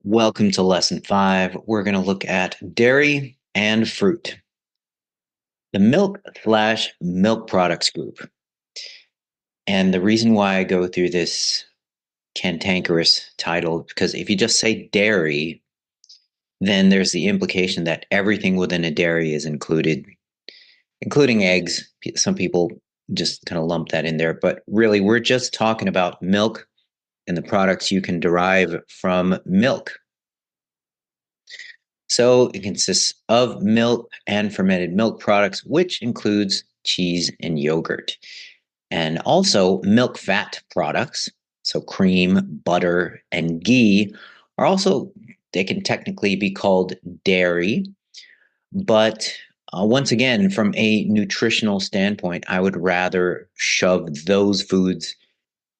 Welcome to lesson 5. We're going to look at dairy and fruit. The milk/milk products group. And the reason why I go through this cantankerous title, because if you just say dairy, then there's the implication that everything within a dairy is included, including eggs. Some people just kind of lump that in there, but really we're just talking about milk and the products you can derive from milk. So it consists of milk and fermented milk products, which includes cheese and yogurt, and also milk fat products. So cream, butter, and ghee are also, they can technically be called dairy. But once again, from a nutritional standpoint, I would rather shove those foods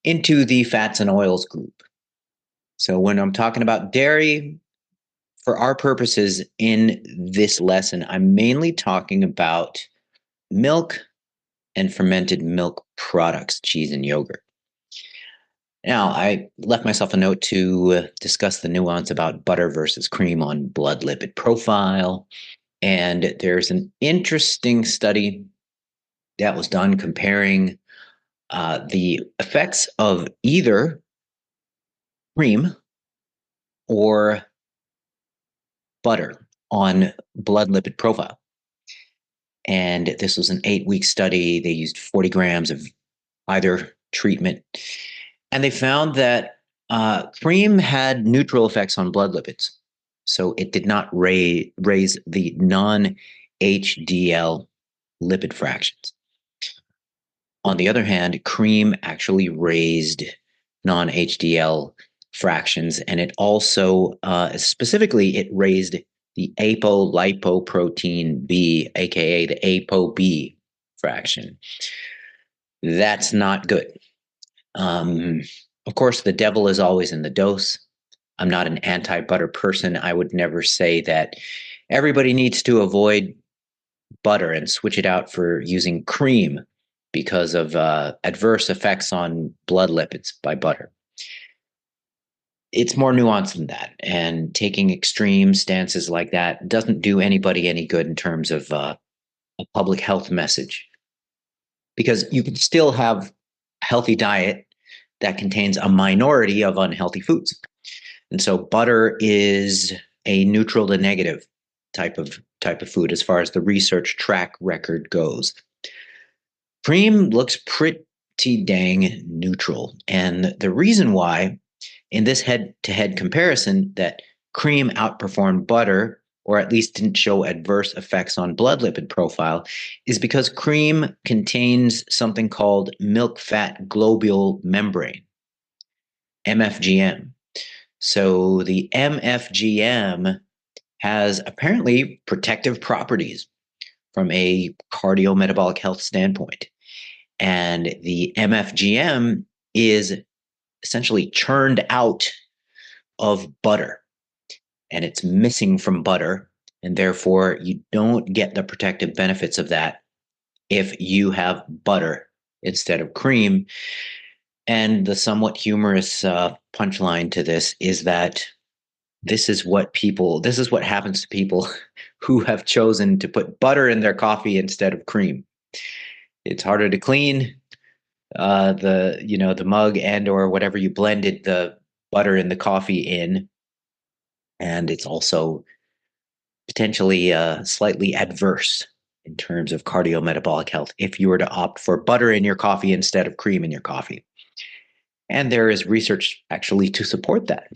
into the fats and oils group. So when I'm talking about dairy, for our purposes in this lesson, I'm mainly talking about milk and fermented milk products, cheese and yogurt. Now, I left myself a note to discuss the nuance about butter versus cream on blood lipid profile. And there's an interesting study that was done comparing the effects of either cream or butter on blood lipid profile. And this was an 8-week study. They used 40 grams of either treatment. And they found that cream had neutral effects on blood lipids. So it did not raise the non-HDL lipid fractions. On the other hand, cream actually raised non-HDL fractions, and it also, specifically, it raised the apolipoprotein B, aka the ApoB fraction. That's not good. Of course, the devil is always in the dose. I'm not an anti-butter person. I would never say that everybody needs to avoid butter and switch it out for using cream because of adverse effects on blood lipids by butter. It's more nuanced than that, and taking extreme stances like that doesn't do anybody any good in terms of a public health message, because you can still have a healthy diet that contains a minority of unhealthy foods. And so butter is a neutral to negative type of food as far as the research track record goes. Cream looks pretty dang neutral, and the reason why in this head-to-head comparison that cream outperformed butter, or at least didn't show adverse effects on blood lipid profile, is because cream contains something called milk fat globule membrane, MFGM. So the MFGM has apparently protective properties from a cardiometabolic health standpoint. And the MFGM is essentially churned out of butter, and it's missing from butter, and therefore you don't get the protective benefits of that if you have butter instead of cream. And the somewhat humorous punchline to this is that this is what happens to people who have chosen to put butter in their coffee instead of cream. It's harder to clean the mug and or whatever you blended the butter in the coffee in, and it's also potentially slightly adverse in terms of cardiometabolic health if you were to opt for butter in your coffee instead of cream in your coffee. And there is research actually to support that,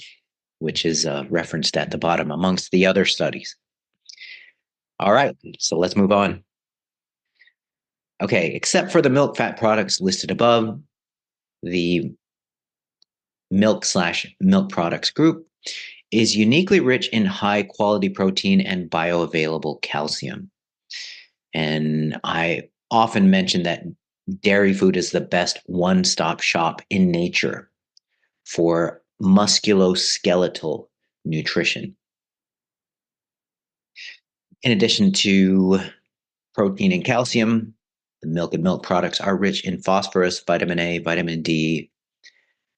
which is referenced at the bottom amongst the other studies. All right, so let's move on. Okay, except for the milk fat products listed above, the milk/milk products group is uniquely rich in high quality protein and bioavailable calcium. And I often mention that dairy food is the best one-stop shop in nature for musculoskeletal nutrition. In addition to protein and calcium, the milk and milk products are rich in phosphorus, vitamin A, vitamin D,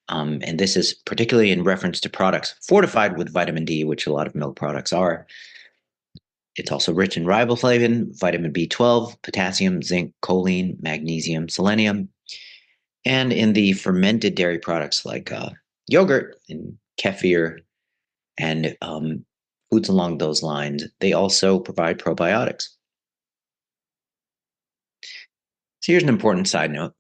And this is particularly in reference to products fortified with vitamin D, which a lot of milk products are. It's also rich in riboflavin, vitamin B12, potassium, zinc, choline, magnesium, selenium, and in the fermented dairy products like yogurt and kefir and foods along those lines. They also provide probiotics. So here's an important side note.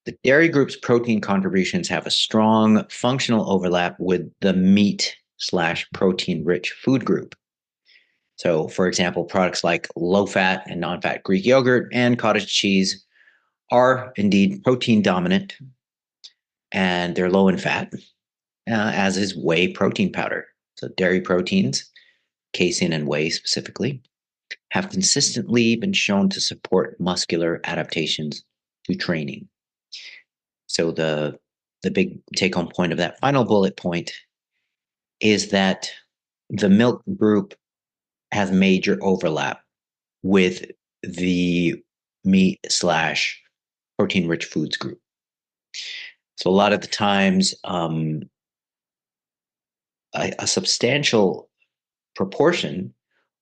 The dairy group's protein contributions have a strong functional overlap with the meat slash protein rich food group. So, for example, products like low fat and non fat Greek yogurt and cottage cheese are indeed protein dominant and they're low in fat, as is whey protein powder. So, dairy proteins, casein and whey specifically, have consistently been shown to support muscular adaptations to training. So, the big take home point of that final bullet point is that the milk group has major overlap with the meat slash protein rich foods group. So a lot of the times, a substantial proportion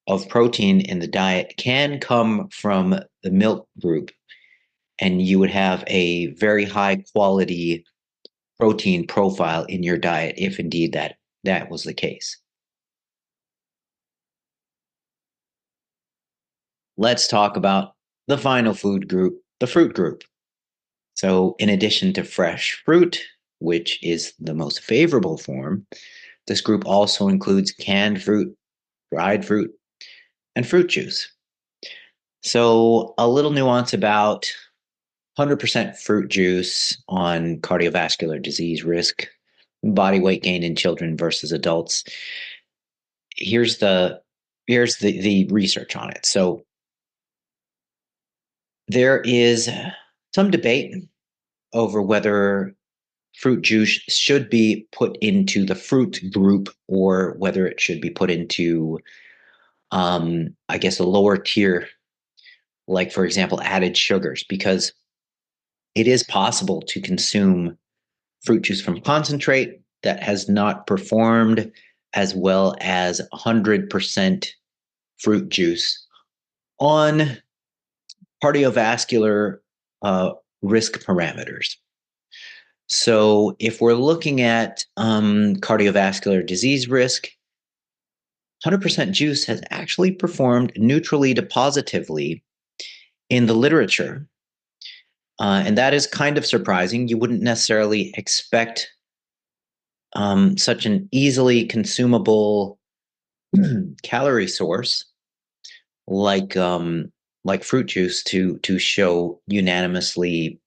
of protein in the diet can come from the milk group, and you would have a very high quality protein profile in your diet if indeed that was the case. Let's talk about the final food group, the fruit group. So, in addition to fresh fruit, which is the most favorable form, this group also includes canned fruit, dried fruit, and fruit juice. So, a little nuance about 100% fruit juice on cardiovascular disease risk, body weight gain in children versus adults. Here's the research on it. So, there is some debate over whether fruit juice should be put into the fruit group or whether it should be put into, I guess, a lower tier, like, for example, added sugars, because it is possible to consume fruit juice from concentrate that has not performed as well as 100% fruit juice on cardiovascular risk parameters. So, if we're looking at cardiovascular disease risk, 100% juice has actually performed neutrally to positively in the literature. And that is kind of surprising. You wouldn't necessarily expect such an easily consumable calorie source like fruit juice to show unanimously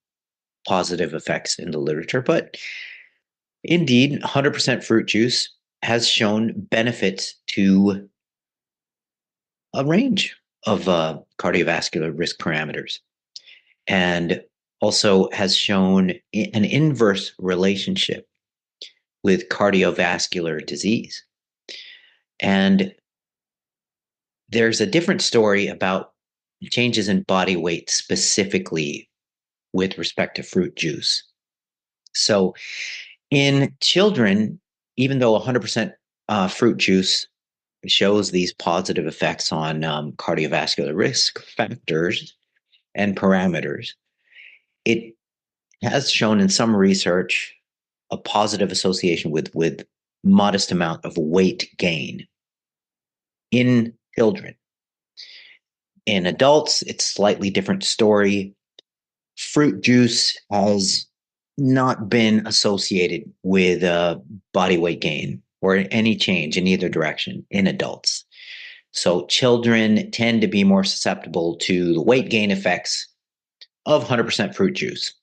positive effects in the literature, but indeed, 100% fruit juice has shown benefits to a range of cardiovascular risk parameters, and also has shown an inverse relationship with cardiovascular disease. And there's a different story about changes in body weight specifically with respect to fruit juice. So, in children, even though 100% fruit juice shows these positive effects on cardiovascular risk factors and parameters, it has shown in some research a positive association with modest amount of weight gain in children. In adults, it's slightly different story. Fruit juice has not been associated with body weight gain or any change in either direction in adults. So children tend to be more susceptible to the weight gain effects of 100% fruit juice.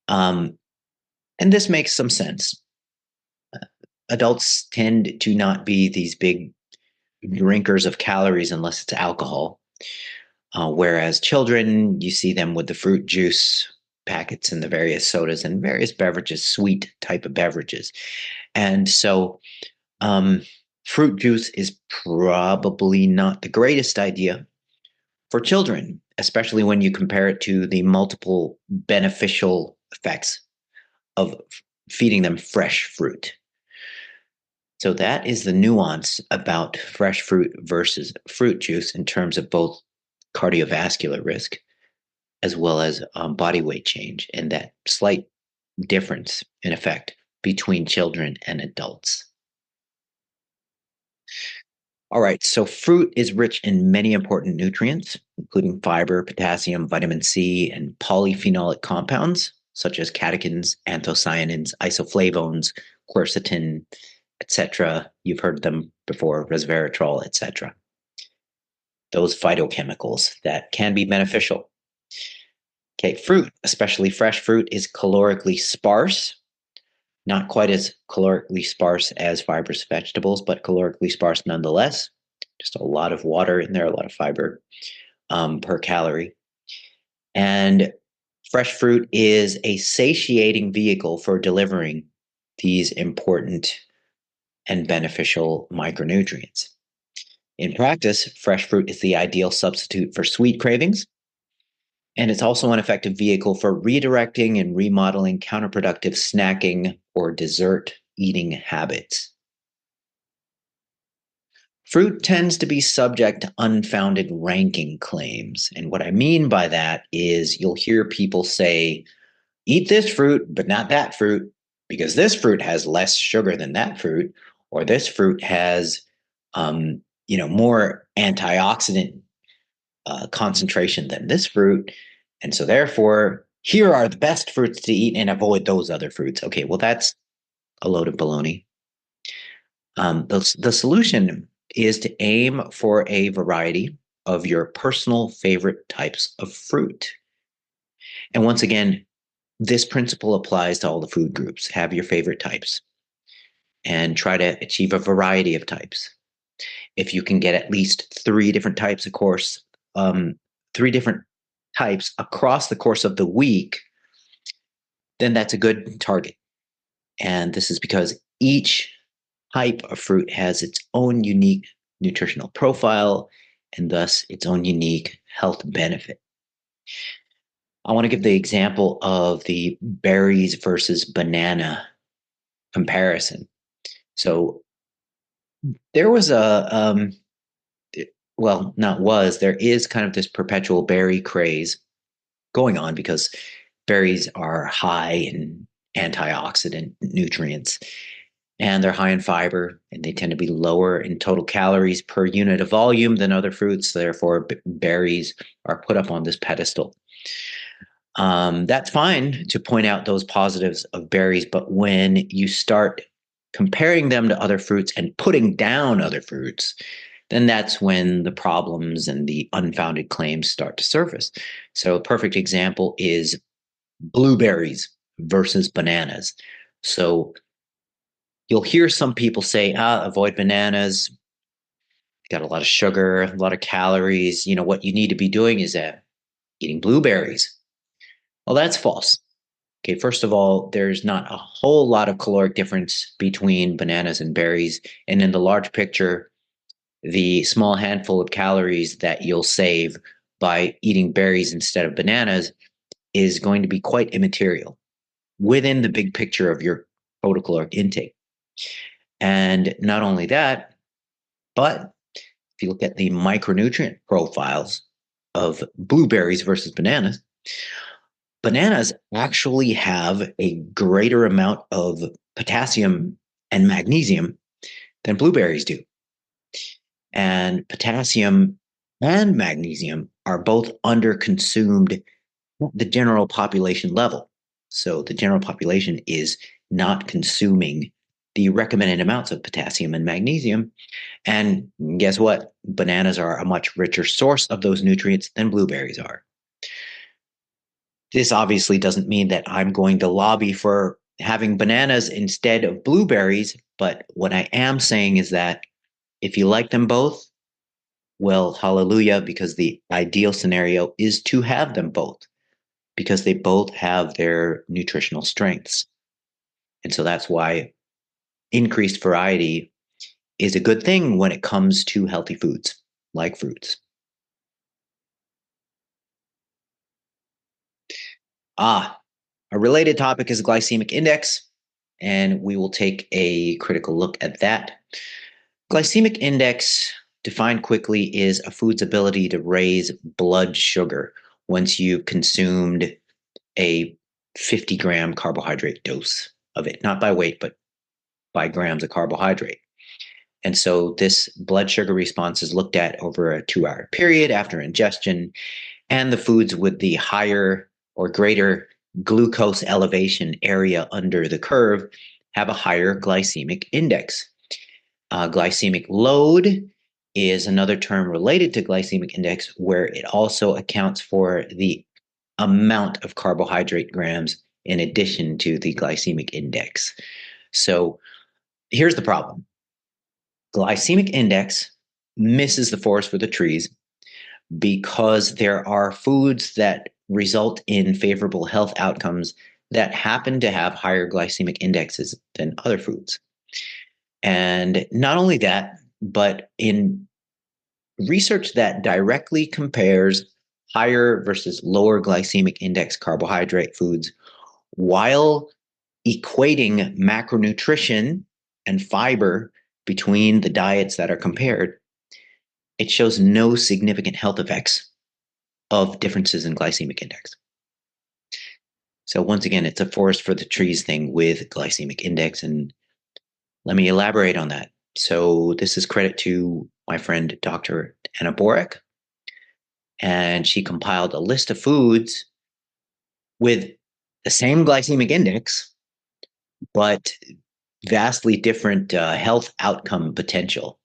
And this makes some sense. Adults tend to not be these big drinkers of calories unless it's alcohol. Whereas children, you see them with the fruit juice packets and the various sodas and various beverages, sweet type of beverages. And so fruit juice is probably not the greatest idea for children, especially when you compare it to the multiple beneficial effects of feeding them fresh fruit. So that is the nuance about fresh fruit versus fruit juice in terms of both cardiovascular risk as well as body weight change, and that slight difference in effect between children and adults. All right, so fruit is rich in many important nutrients, including fiber, potassium, vitamin C, and polyphenolic compounds such as catechins, anthocyanins, isoflavones, quercetin, etc. You've heard them before, resveratrol, etc. Those phytochemicals that can be beneficial. Okay, fruit, especially fresh fruit, is calorically sparse. Not quite as calorically sparse as fibrous vegetables, but calorically sparse nonetheless. Just a lot of water in there, a lot of fiber per calorie. And fresh fruit is a satiating vehicle for delivering these important and beneficial micronutrients. In practice, fresh fruit is the ideal substitute for sweet cravings, and it's also an effective vehicle for redirecting and remodeling counterproductive snacking or dessert eating habits. Fruit tends to be subject to unfounded ranking claims. And what I mean by that is you'll hear people say, eat this fruit, but not that fruit, because this fruit has less sugar than that fruit, or this fruit has, more antioxidant concentration than this fruit. And so, therefore, here are the best fruits to eat and avoid those other fruits. Okay, well, that's a load of baloney. The solution is to aim for a variety of your personal favorite types of fruit. And once again, this principle applies to all the food groups. Have your favorite types and try to achieve a variety of types. If you can get at least three different types, of course, three different types across the course of the week, then that's a good target. And this is because each type of fruit has its own unique nutritional profile and thus its own unique health benefit. I want to give the example of the berries versus banana comparison. So there was there is kind of this perpetual berry craze going on because berries are high in antioxidant nutrients and they're high in fiber and they tend to be lower in total calories per unit of volume than other fruits. Therefore, berries are put up on this pedestal. That's fine to point out those positives of berries, but when you start comparing them to other fruits and putting down other fruits, then that's when the problems and the unfounded claims start to surface. So a perfect example is blueberries versus bananas. So you'll hear some people say, avoid bananas. Got a lot of sugar, a lot of calories. You know, what you need to be doing is eating blueberries. Well, that's false. Okay, first of all, there's not a whole lot of caloric difference between bananas and berries. And in the large picture, the small handful of calories that you'll save by eating berries instead of bananas is going to be quite immaterial within the big picture of your total caloric intake. And not only that, but if you look at the micronutrient profiles of blueberries versus bananas actually have a greater amount of potassium and magnesium than blueberries do. And potassium and magnesium are both underconsumed the general population level. So the general population is not consuming the recommended amounts of potassium and magnesium. And guess what? Bananas are a much richer source of those nutrients than blueberries are. This obviously doesn't mean that I'm going to lobby for having bananas instead of blueberries, but what I am saying is that if you like them both, well, hallelujah, because the ideal scenario is to have them both because they both have their nutritional strengths. And so that's why increased variety is a good thing when it comes to healthy foods like fruits. A related topic is glycemic index. and we will take a critical look at that. Glycemic index, defined quickly, is a food's ability to raise blood sugar once you've consumed a 50-gram carbohydrate dose of it, not by weight, but by grams of carbohydrate. And so this blood sugar response is looked at over a 2-hour period after ingestion, and the foods with the higher or greater glucose elevation area under the curve have a higher glycemic index. Glycemic load is another term related to glycemic index, where it also accounts for the amount of carbohydrate grams in addition to the glycemic index. So here's the problem. Glycemic index misses the forest for the trees because there are foods that result in favorable health outcomes that happen to have higher glycemic indexes than other foods. And not only that, but in research that directly compares higher versus lower glycemic index carbohydrate foods while equating macronutrition and fiber between the diets that are compared, it shows no significant health effects of differences in glycemic index. So once again, it's a forest for the trees thing with glycemic index. And let me elaborate on that. So this is credit to my friend, Dr. Anna Borick. And she compiled a list of foods with the same glycemic index, but vastly different health outcome potential.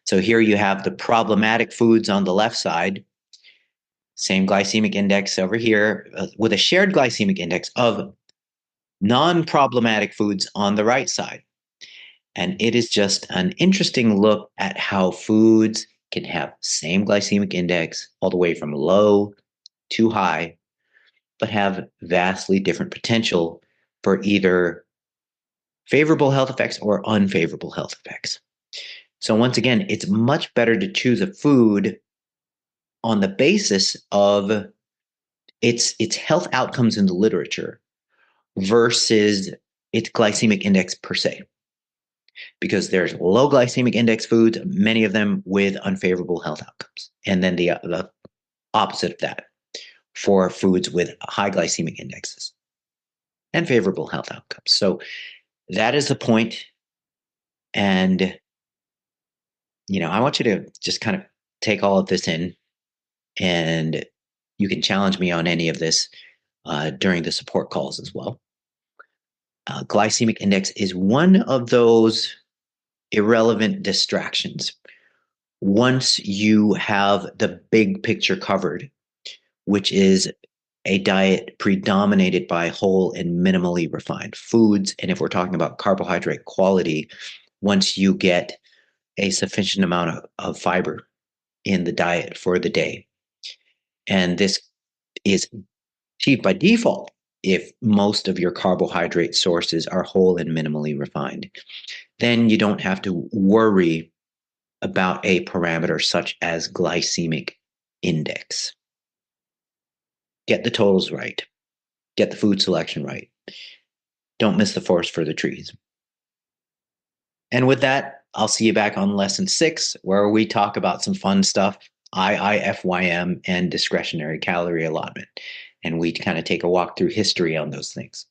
So here you have the problematic foods on the left side, same glycemic index over here, with a shared glycemic index of non-problematic foods on the right side. And it is just an interesting look at how foods can have same glycemic index all the way from low to high, but have vastly different potential for either favorable health effects or unfavorable health effects. So once again, it's much better to choose a food on the basis of its health outcomes in the literature versus its glycemic index per se. Because there's low glycemic index foods, many of them with unfavorable health outcomes. And then the opposite of that for foods with high glycemic indexes and favorable health outcomes. So that is the point. And, I want you to just kind of take all of this in, and you can challenge me on any of this during the support calls as well. Glycemic index is one of those irrelevant distractions. Once you have the big picture covered, which is a diet predominated by whole and minimally refined foods, and if we're talking about carbohydrate quality, once you get a sufficient amount of fiber in the diet for the day, and this is achieved by default if most of your carbohydrate sources are whole and minimally refined, then you don't have to worry about a parameter such as glycemic index. Get the totals right. Get the food selection right. Don't miss the forest for the trees. And with that, I'll see you back on lesson 6, where we talk about some fun stuff, IIFYM and discretionary calorie allotment. And we kind of take a walk through history on those things.